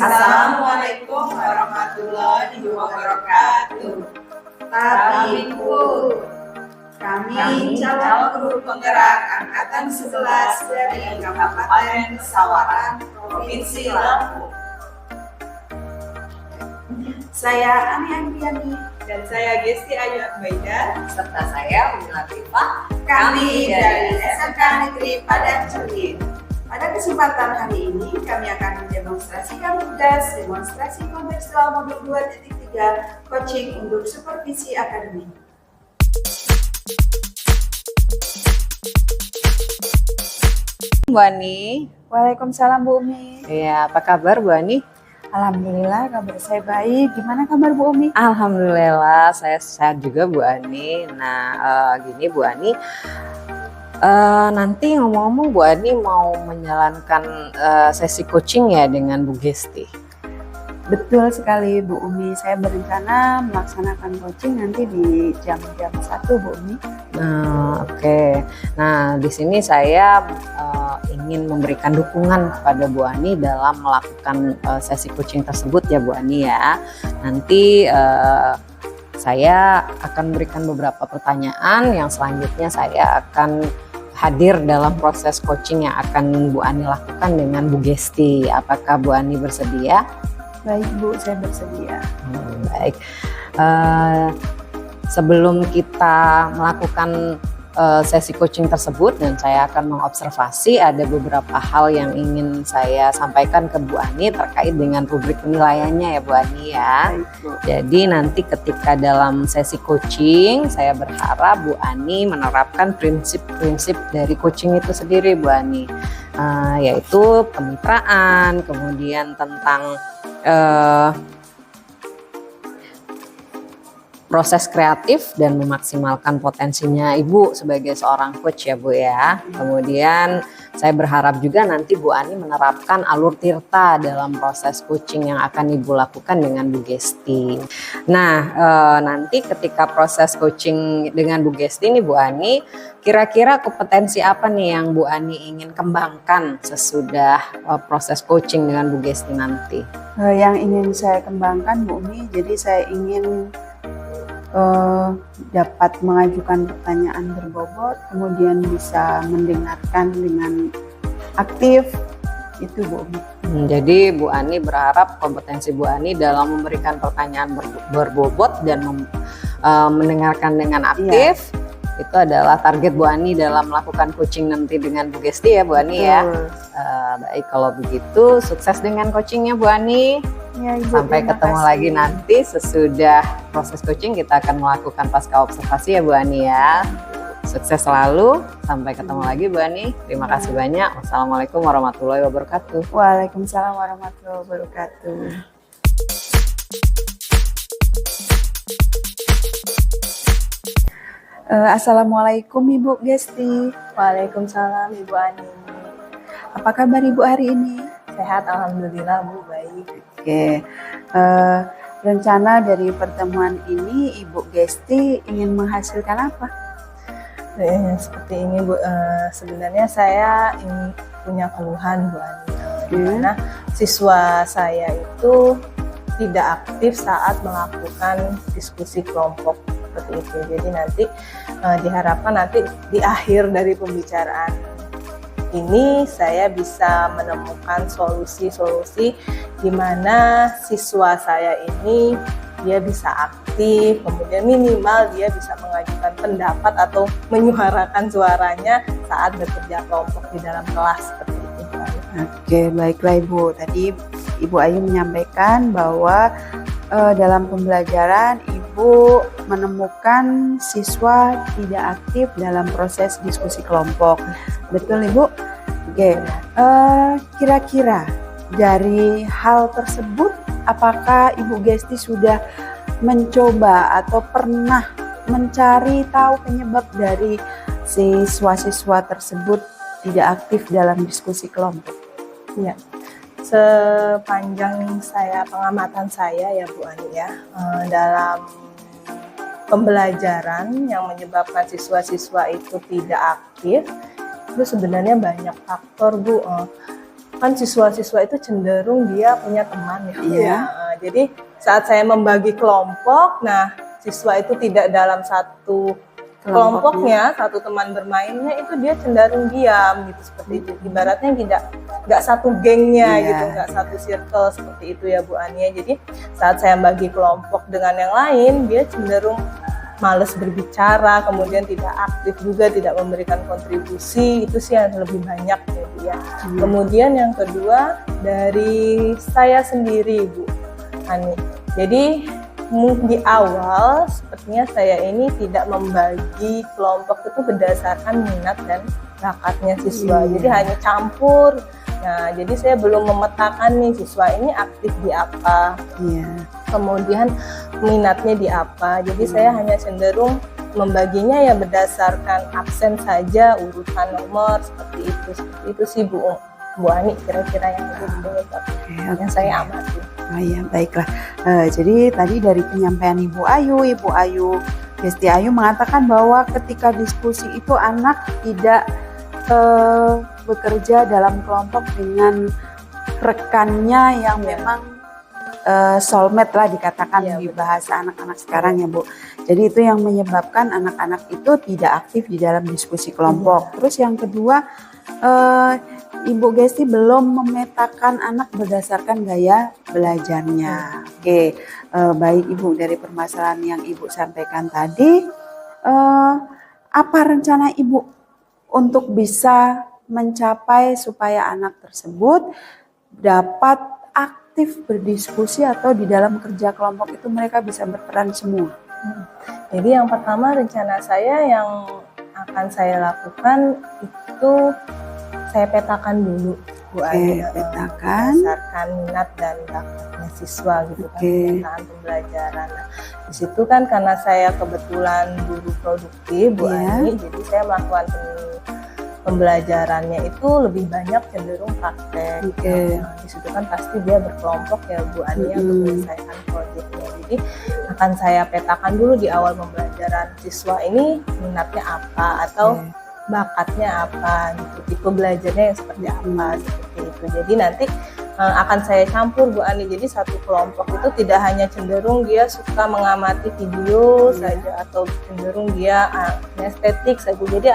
Assalamualaikum warahmatullahi wabarakatuh. Kami calon guru penggerak angkatan 11 dari Kabupaten Pesawaran, Provinsi Lampung. Saya Ani Andriani dan saya Gesti Ayu Akbaida serta saya Umi Latifah. Kami dari SMK Negeri Padang Cermin. Pada kesempatan hari ini kami akan mendemonstrasikan tugas demonstrasi kontekstual modul 2.3 coaching untuk supervisi akademik. Bu Ani. Waalaikumsalam Bu Umi. Ya, apa kabar Bu Ani? Alhamdulillah kabar saya baik. Gimana kabar Bu Umi? Alhamdulillah saya sehat juga Bu Ani. Nah, gini Bu Ani, nanti ngomong-ngomong Bu Ani mau menjalankan sesi coaching ya dengan Bu Gesti? Betul sekali Bu Umi. Saya berencana melaksanakan coaching nanti di jam-jam 1 Bu Umi. Oke. Nah, di sini saya ingin memberikan dukungan kepada Bu Ani dalam melakukan sesi coaching tersebut ya Bu Ani ya. Nanti saya akan memberikan beberapa pertanyaan yang selanjutnya saya akan hadir dalam proses coaching yang akan Bu Ani lakukan dengan Bu Gesti. Apakah Bu Ani bersedia? Baik Bu, saya bersedia. Baik. Sebelum kita melakukan sesi coaching tersebut dan saya akan mengobservasi, ada beberapa hal yang ingin saya sampaikan ke Bu Ani terkait dengan rubrik penilaiannya ya Bu Ani ya. Baik, Bu. Jadi nanti ketika dalam sesi coaching saya berharap Bu Ani menerapkan prinsip-prinsip dari coaching itu sendiri Bu Ani, yaitu kemitraan, kemudian tentang proses kreatif dan memaksimalkan potensinya Ibu sebagai seorang coach ya Bu ya. Kemudian saya berharap juga nanti Bu Ani menerapkan alur tirta dalam proses coaching yang akan Ibu lakukan dengan Bu Gesti. Nah, nanti ketika proses coaching dengan Bu Gesti nih Bu Ani, kira-kira kompetensi apa nih yang Bu Ani ingin kembangkan sesudah proses coaching dengan Bu Gesti nanti? Yang ingin saya kembangkan Bu Umi, jadi saya ingin dapat mengajukan pertanyaan berbobot, kemudian bisa mendengarkan dengan aktif, itu Bu Umi. Jadi Bu Ani berharap kompetensi Bu Ani dalam memberikan pertanyaan berbobot dan mendengarkan dengan aktif, itu adalah target Bu Ani dalam melakukan coaching nanti dengan Bu Gesti ya Bu Ani ya. Baik, kalau begitu sukses dengan coachingnya Bu Ani. Ya, Ibu, Sampai ketemu lagi nanti sesudah proses coaching, kita akan melakukan pasca observasi ya Bu Ani ya. Sukses selalu, sampai ketemu lagi Bu Ani. Terima kasih banyak. Wassalamualaikum warahmatullahi wabarakatuh. Waalaikumsalam warahmatullahi wabarakatuh. Assalamualaikum Ibu Gesti. Waalaikumsalam Ibu Ani. Apa kabar Ibu hari ini? Sehat alhamdulillah Bu, baik. Oke, rencana dari pertemuan ini Ibu Gesti ingin menghasilkan apa? Seperti ini Bu, sebenarnya saya ini punya keluhan Bu Ani, di mana siswa saya itu tidak aktif saat melakukan diskusi kelompok seperti itu. Jadi nanti diharapkan nanti di akhir dari pembicaraan ini saya bisa menemukan solusi-solusi di mana siswa saya ini dia bisa aktif, kemudian minimal dia bisa mengajukan pendapat atau menyuarakan suaranya saat bekerja kelompok di dalam kelas seperti itu. Oke, baiklah Ibu. Tadi Ibu Ayu menyampaikan bahwa dalam pembelajaran Ibu menemukan siswa tidak aktif dalam proses diskusi kelompok. Betul Ibu? Oke, kira-kira dari hal tersebut apakah Ibu Gesti sudah mencoba atau pernah mencari tahu penyebab dari siswa-siswa tersebut tidak aktif dalam diskusi kelompok? Ya, sepanjang pengamatan saya ya Bu Ani ya, dalam pembelajaran yang menyebabkan siswa-siswa itu tidak aktif, itu sebenarnya banyak faktor Bu. Kan siswa-siswa itu cenderung dia punya teman ya Bu ya. Jadi saat saya membagi kelompok, nah siswa itu tidak dalam satu kelompoknya, satu teman bermainnya, itu dia cenderung diam gitu seperti itu. Ibaratnya nggak satu gengnya gitu, nggak satu circle seperti itu ya Bu Ania. Jadi saat saya bagi kelompok dengan yang lain, dia cenderung males berbicara, kemudian tidak aktif juga, tidak memberikan kontribusi, itu sih yang lebih banyak ya Bu ya. Kemudian yang kedua dari saya sendiri Bu Ani. Jadi di awal sepertinya saya ini tidak membagi kelompok itu berdasarkan minat dan bakatnya siswa, jadi hanya campur. Nah, jadi saya belum memetakan nih siswa ini aktif di apa, kemudian minatnya di apa. Jadi saya hanya cenderung membaginya ya berdasarkan absen saja, urutan nomor seperti itu sih Bu Ani, kira-kira yang yang saya amati. Ya, baiklah. Jadi tadi dari penyampaian Ibu Ayu Gesti Ayu mengatakan bahwa ketika diskusi itu anak tidak bekerja dalam kelompok dengan rekannya yang memang soulmate lah dikatakan di bahasa anak-anak sekarang ya Bu. Jadi itu yang menyebabkan anak-anak itu tidak aktif di dalam diskusi kelompok. Terus yang kedua, Ibu Gesti belum memetakan anak berdasarkan gaya belajarnya. Oke, baik Ibu, dari permasalahan yang Ibu sampaikan tadi, apa rencana Ibu untuk bisa mencapai supaya anak tersebut dapat aktif berdiskusi atau di dalam kerja kelompok itu mereka bisa berperan semua? Jadi yang pertama rencana saya yang akan saya lakukan itu saya petakan dulu Bu Ani, berdasarkan minat dan bakatnya siswa gitu kan, pemetaan pembelajaran. Nah, di situ kan karena saya kebetulan guru produktif Bu Ani, jadi saya melakukan pembelajarannya itu lebih banyak cenderung praktek. Nah, di situ kan pasti dia berkelompok ya Bu Ani untuk menyelesaikan proyeknya. Jadi akan saya petakan dulu di awal pembelajaran siswa ini minatnya apa atau bakatnya apa gitu, tipe belajarnya yang seperti apa seperti itu. Jadi nanti akan saya campur Bu Ani. Jadi satu kelompok itu tidak hanya cenderung dia suka mengamati video saja atau cenderung dia estetik saja. Jadi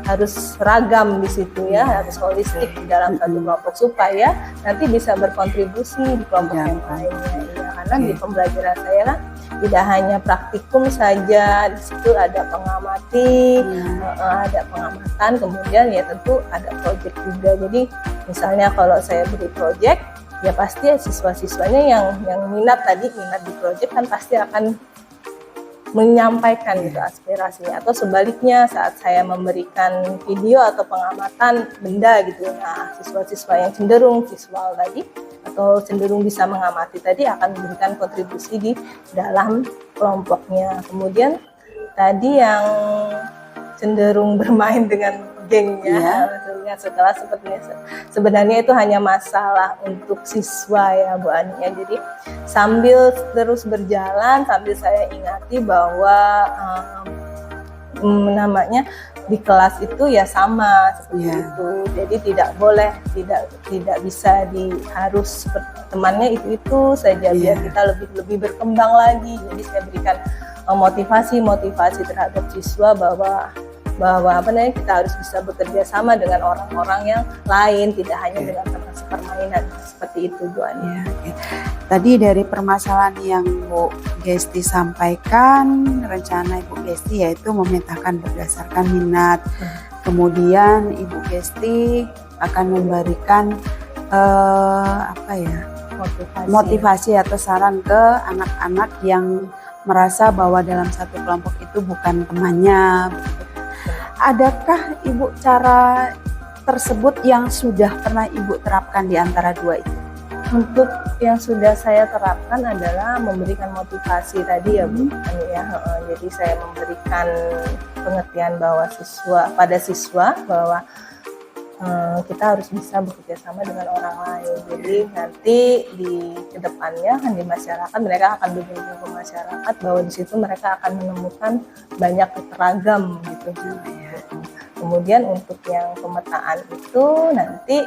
harus ragam di situ ya, harus holistik di dalam satu kelompok supaya nanti bisa berkontribusi di kelompok yang lainnya. Ya, karena di pembelajaran saya kan tidak hanya praktikum saja, di situ ada pengamati, ada pengamatan, kemudian ya tentu ada proyek juga. Jadi misalnya kalau saya beri proyek, ya pasti siswa-siswanya yang minat di proyek kan pasti akan menyampaikan gitu aspirasinya, atau sebaliknya saat saya memberikan video atau pengamatan benda gitu, nah siswa-siswa yang cenderung visual tadi atau cenderung bisa mengamati tadi akan memberikan kontribusi di dalam kelompoknya. Kemudian tadi yang cenderung bermain dengan gengnya, setelah sebenarnya itu hanya masalah untuk siswa ya Bu Ani ya. Jadi sambil terus berjalan, sambil saya ingati bahwa namanya di kelas itu ya sama seperti Iya. itu. Jadi tidak boleh, tidak bisa harus seperti temannya itu saja, biar Iya. kita lebih berkembang lagi. Jadi saya berikan motivasi terhadap siswa bahwa kita harus bisa bekerja sama dengan orang-orang yang lain, tidak hanya dengan teman sepermainan. Seperti itu, Bu Ani. Ya, oke. Tadi dari permasalahan yang Bu Gesti sampaikan, rencana Ibu Gesti yaitu memetakan berdasarkan minat. Kemudian Ibu Gesti akan memberikan motivasi atau saran ke anak-anak yang merasa bahwa dalam satu kelompok itu bukan temannya. Adakah Ibu cara tersebut yang sudah pernah Ibu terapkan di antara dua itu? Untuk yang sudah saya terapkan adalah memberikan motivasi tadi ya Bu Ani ya. Jadi saya memberikan pengertian bahwa siswa bahwa kita harus bisa bekerja sama dengan orang lain. Jadi nanti di kedepannya di masyarakat mereka akan berkunjung ke masyarakat, bahwa di situ mereka akan menemukan banyak ragam gitu. Kemudian untuk yang pemetaan itu nanti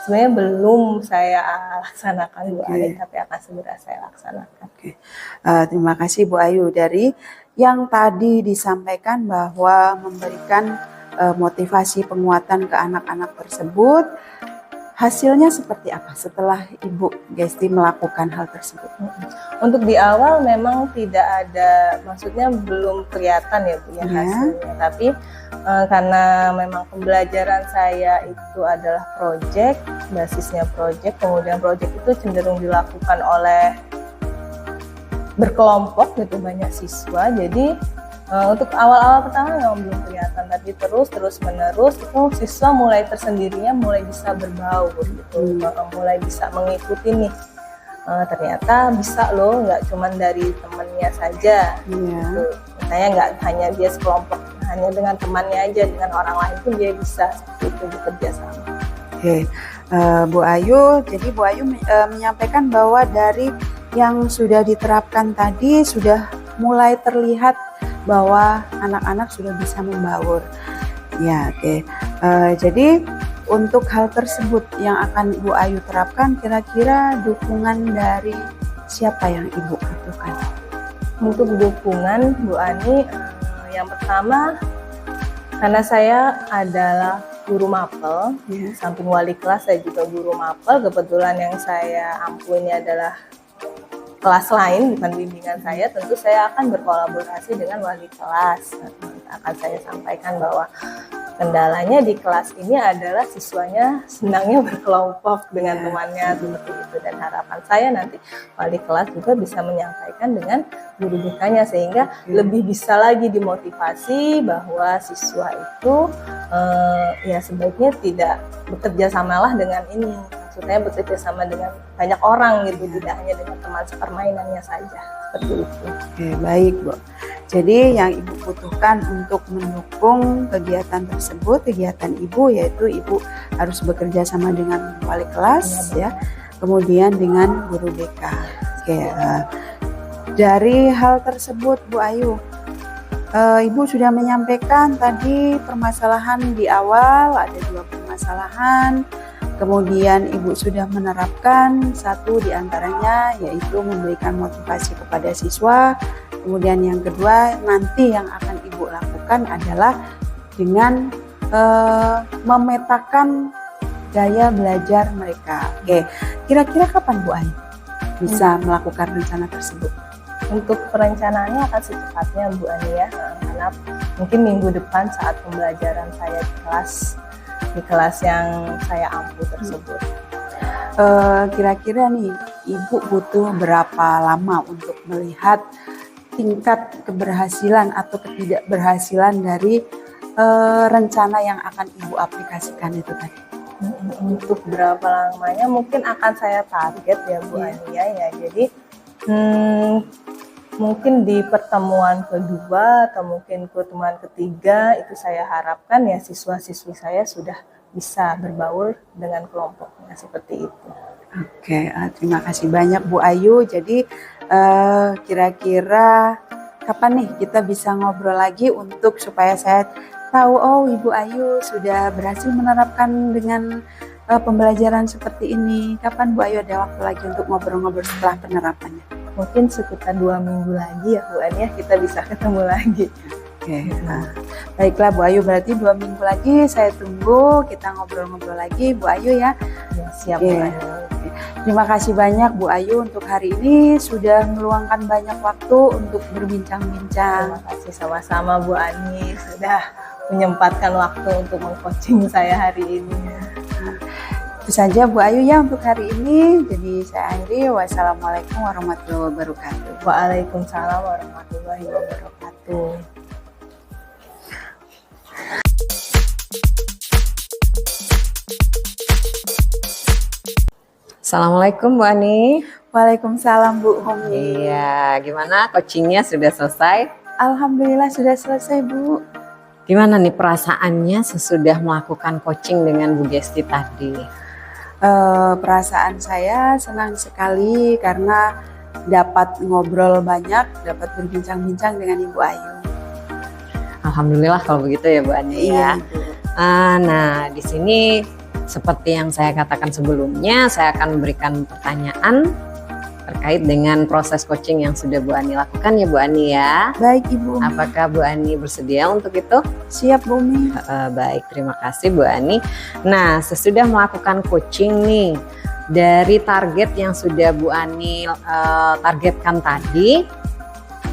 sebenarnya belum saya laksanakan Bu Ani, tapi akan segera saya laksanakan. Terima kasih Bu Ayu. Dari yang tadi disampaikan bahwa memberikan motivasi penguatan ke anak-anak tersebut, hasilnya seperti apa setelah Ibu Gesti melakukan hal tersebut? Untuk di awal memang tidak ada, maksudnya belum kelihatan ya Bu ya hasilnya, tapi karena memang pembelajaran saya itu adalah project, basisnya project, kemudian project itu cenderung dilakukan oleh berkelompok gitu, banyak siswa. Jadi untuk awal-awal pertama memang belum kelihatan, tapi terus menerus itu siswa mulai tersendirinya mulai bisa berbaur gitu, mulai bisa mengikuti nih. Ternyata bisa loh, nggak cuma dari temannya saja. Gitu. Misalnya nggak hanya dia sekelompok, hanya dengan temannya aja, dengan orang lain pun dia bisa seperti itu bekerja sama. Bu Ayu, jadi Bu Ayu menyampaikan bahwa dari yang sudah diterapkan tadi sudah mulai terlihat bahwa anak-anak sudah bisa membaur. Jadi untuk hal tersebut yang akan Ibu Ayu terapkan, kira-kira dukungan dari siapa yang Ibu butuhkan? Untuk dukungan Bu Ani, yang pertama karena saya adalah guru mapel, samping wali kelas saya juga guru mapel. Kebetulan yang saya ampu ini adalah kelas lain, bukan bimbingan saya. Tentu saya akan berkolaborasi dengan wali kelas. Akan saya sampaikan bahwa kendalanya di kelas ini adalah siswanya senangnya berkelompok dengan temannya seperti itu, dan harapan saya nanti wali kelas juga bisa menyampaikan dengan guru BK-nya sehingga lebih bisa lagi dimotivasi bahwa siswa itu ya sebaiknya tidak bekerja samalah dengan ini, maksudnya bekerja sama dengan banyak orang gitu, tidak hanya dengan teman sepermainannya saja, seperti itu. Baik Bu. Jadi yang Ibu butuhkan untuk mendukung kegiatan tersebut, kegiatan Ibu, yaitu Ibu harus bekerja sama dengan wali kelas, kemudian dengan guru BK. Dari hal tersebut Bu Ayu, Ibu sudah menyampaikan tadi permasalahan di awal, ada 2 permasalahan. Kemudian Ibu sudah menerapkan satu di antaranya, yaitu memberikan motivasi kepada siswa. Kemudian yang kedua nanti yang akan Ibu lakukan adalah dengan memetakan gaya belajar mereka. Kira-kira kapan Bu Ayu bisa melakukan rencana tersebut? Untuk perencanaannya akan secepatnya Bu Ani ya, karena mungkin minggu depan saat pembelajaran saya di kelas yang saya ampu tersebut. Kira-kira nih Ibu butuh berapa lama untuk melihat tingkat keberhasilan atau ketidakberhasilan dari rencana yang akan Ibu aplikasikan itu tadi? Untuk berapa lamanya mungkin akan saya target ya Bu Ani ya. Jadi mungkin di pertemuan kedua atau mungkin pertemuan ketiga itu saya harapkan ya siswa-siswi saya sudah bisa berbaur dengan kelompoknya seperti itu. Terima kasih banyak Bu Ayu. Jadi kira-kira kapan nih kita bisa ngobrol lagi untuk supaya saya tahu, oh Ibu Ayu sudah berhasil menerapkan dengan pembelajaran seperti ini. Kapan Bu Ayu ada waktu lagi untuk ngobrol-ngobrol setelah penerapannya? Mungkin sekitar 2 minggu lagi ya Bu Ani ya, kita bisa ketemu lagi. Oke, baiklah Bu Ayu, berarti 2 minggu lagi saya tunggu, kita ngobrol-ngobrol lagi Bu Ayu ya. Ya, siap Oke. Bu Ani. Terima kasih banyak Bu Ayu untuk hari ini sudah meluangkan banyak waktu untuk berbincang-bincang. Terima kasih sama-sama Bu Ani sudah menyempatkan waktu untuk mengcoaching saya hari ini. Itu saja Bu Ayu ya untuk hari ini. Jadi saya akhiri. Wassalamualaikum warahmatullahi wabarakatuh. Waalaikumsalam warahmatullahi wabarakatuh. Assalamualaikum Bu Ani. Waalaikumsalam Bu Umi. Iya, gimana coachingnya sudah selesai? Alhamdulillah sudah selesai Bu. Gimana nih perasaannya sesudah melakukan coaching dengan Bu Gesti tadi? Perasaan saya senang sekali karena dapat ngobrol banyak, dapat berbincang-bincang dengan Ibu Ayu. Alhamdulillah kalau begitu ya Bu Ani ya. Bu. Nah, di sini seperti yang saya katakan sebelumnya, saya akan memberikan pertanyaan terkait dengan proses coaching yang sudah Bu Ani lakukan ya Bu Ani ya. Baik Ibu Umi. Apakah Bu Ani bersedia untuk itu? Siap Bu Umi. Baik, terima kasih Bu Ani. Nah, sesudah melakukan coaching nih, dari target yang sudah Bu Ani targetkan tadi,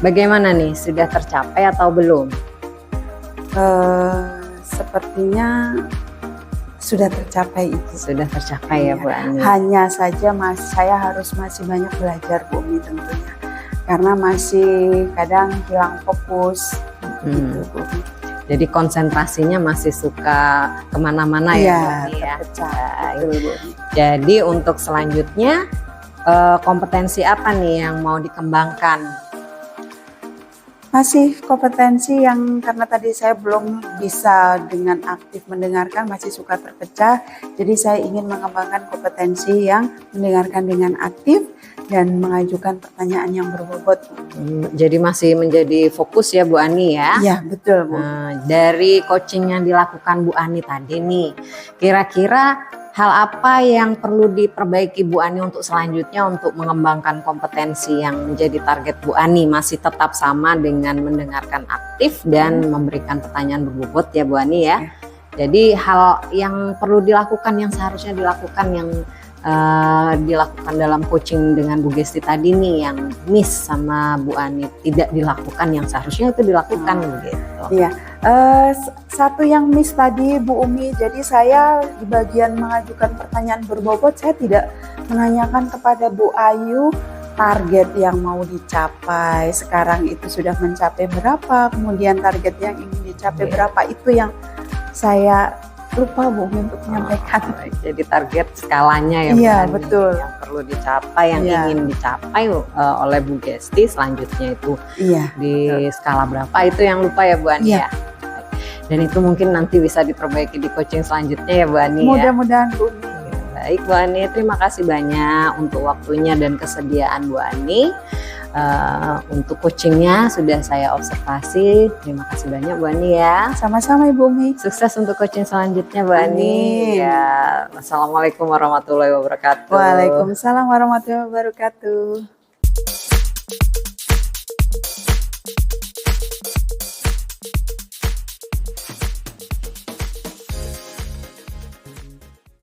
bagaimana nih? Sudah tercapai atau belum? Sepertinya sudah tercapai itu. Sudah tercapai ya Bu Ani. Hanya saja saya harus masih banyak belajar Bu Umi tentunya. Karena masih kadang hilang fokus gitu Bu Umi. Jadi konsentrasinya masih suka kemana-mana ya Bu Ani ya. Terpecah. Betul, Bu Umi. Jadi untuk selanjutnya kompetensi apa nih yang mau dikembangkan? Masih kompetensi yang karena tadi saya belum bisa dengan aktif mendengarkan, masih suka terpecah. Jadi saya ingin mengembangkan kompetensi yang mendengarkan dengan aktif dan mengajukan pertanyaan yang berbobot. Jadi masih menjadi fokus ya Bu Ani ya. Iya betul Bu. Nah, dari coaching yang dilakukan Bu Ani tadi nih, kira-kira hal apa yang perlu diperbaiki Bu Ani untuk selanjutnya untuk mengembangkan kompetensi yang menjadi target Bu Ani? Masih tetap sama dengan mendengarkan aktif dan memberikan pertanyaan berbobot ya Bu Ani ya. Jadi hal yang perlu dilakukan, yang seharusnya dilakukan, yang dilakukan dalam coaching dengan Bu Gesti tadi nih, yang miss sama Bu Ani tidak dilakukan yang seharusnya itu dilakukan begitu. Iya, satu yang miss tadi Bu Umi, jadi saya di bagian mengajukan pertanyaan berbobot, saya tidak menanyakan kepada Bu Ayu target yang mau dicapai sekarang itu sudah mencapai berapa, kemudian target yang ingin dicapai berapa, itu yang saya lupa Bu Umi untuk menyampaikan. Jadi target skalanya ya Iya, Bu Ani, betul. yang perlu dicapai, yang Iya. ingin dicapai oleh Bu Gesti selanjutnya itu Iya. di skala berapa, itu yang lupa ya Bu Ani Iya. ya. Dan itu mungkin nanti bisa diperbaiki di coaching selanjutnya ya Bu Ani ya. Mudah-mudahan Bu Umi. Baik Bu Ani, terima kasih banyak untuk waktunya dan kesediaan Bu Ani. Untuk coachingnya sudah saya observasi. Terima kasih banyak Bu Ani ya. Sama-sama Ibu Umi. Sukses untuk coaching selanjutnya Bu Ani. Amin. Ya, Wassalamualaikum warahmatullahi wabarakatuh. Waalaikumsalam warahmatullahi wabarakatuh.